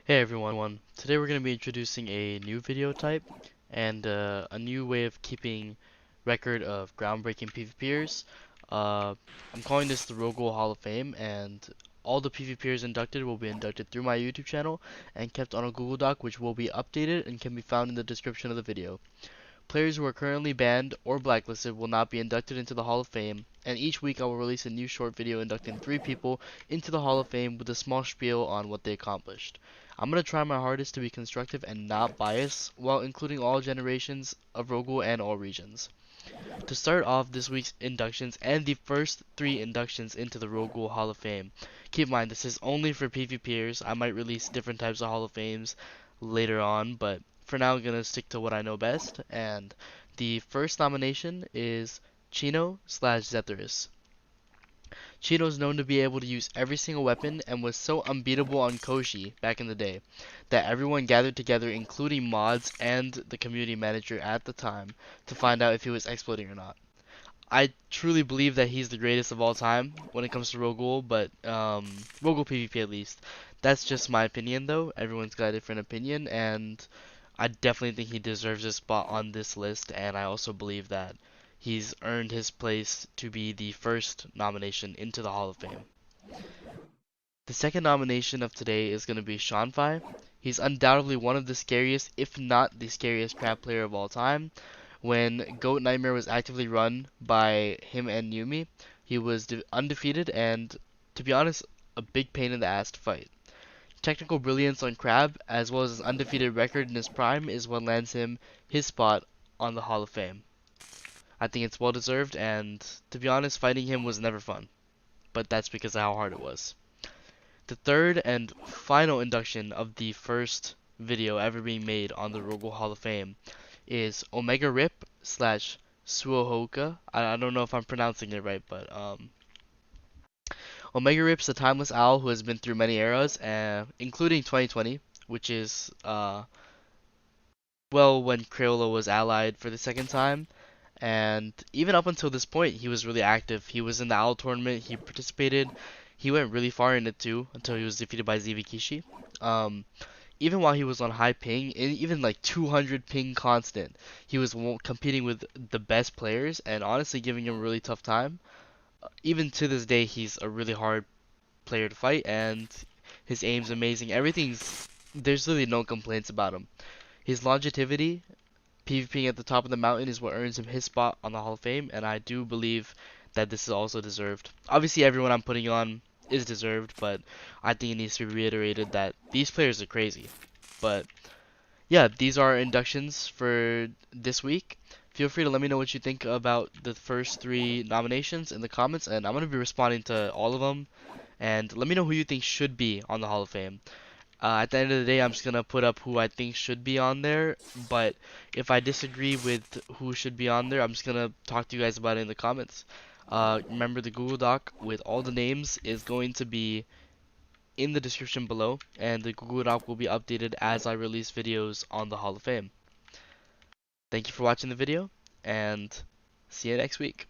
Hey everyone, today we're going to be introducing a new video type and a new way of keeping record of groundbreaking PvPers. Uh, I'm calling this the Ro-Ghoul Hall of Fame, and all the PvPers inducted will be inducted through my YouTube channel and kept on a Google Doc, which will be updated and can be found in the description of the video. Players who are currently banned or blacklisted will not be inducted into the Hall of Fame, and each week I will release a new short video inducting 3 people into the Hall of Fame with a small spiel on what they accomplished. I'm going to try my hardest to be constructive and not biased, while including all generations of Ro-Ghoul and all regions. To start off this week's inductions and the first 3 inductions into the Ro-Ghoul Hall of Fame, keep in mind this is only for PvPers. I might release different types of Hall of Fames later on, but for now I'm going to stick to what I know best. And the first nomination is Chino slash Zethyrus. Chino is known to be able to use every single weapon and was so unbeatable on Koshi back in the day that everyone gathered together, including mods and the community manager at the time, to find out if he was exploiting or not. I truly believe that he's the greatest of all time when it comes to Ro-Ghoul, but Ro-Ghoul PvP at least. That's just my opinion though. Everyone's got a different opinion, and I definitely think he deserves a spot on this list, and I also believe that he's earned his place to be the first nomination into the Hall of Fame. The second nomination of today is going to be Shanfai. He's undoubtedly one of the scariest, if not the scariest crab player of all time. When Goat Nightmare was actively run by him and Yumi, he was undefeated and, to be honest, a big pain in the ass to fight. Technical brilliance on Crab, as well as his undefeated record in his prime, is what lands him his spot on the Hall of Fame. I think it's well deserved, and to be honest, fighting him was never fun, but that's because of how hard it was. The third and final induction of the first video ever being made on the Ro-Ghoul Hall of Fame is Omega Rip slash Suohoka. I don't know if I'm pronouncing it right, but Omega Rip's a timeless owl who has been through many eras, including 2020, which is when Crayola was allied for the second time. And even up until this point, he was really active. He was in the Owl tournament. He participated. He went really far in it too until he was defeated by Kishi. Um, Even while he was on high ping, even like 200 ping constant, he was competing with the best players and honestly giving him a really tough time. Even to this day, he's a really hard player to fight, and his aim's amazing. There's really no complaints about him. His longevity, PvPing at the top of the mountain, is what earns him his spot on the Hall of Fame, and I do believe that this is also deserved. Obviously, everyone I'm putting on is deserved, but I think it needs to be reiterated that these players are crazy. But yeah, these are inductions for this week. Feel free to let me know what you think about the first 3 nominations in the comments, and I'm going to be responding to all of them. And let me know who you think should be on the Hall of Fame. At the end of the day, I'm just gonna put up who I think should be on there. But if I disagree with who should be on there, I'm just gonna talk to you guys about it in the comments. Remember, the Google Doc with all the names is going to be in the description below, and the Google Doc will be updated as I release videos on the Hall of Fame. Thank you for watching the video, and see you next week.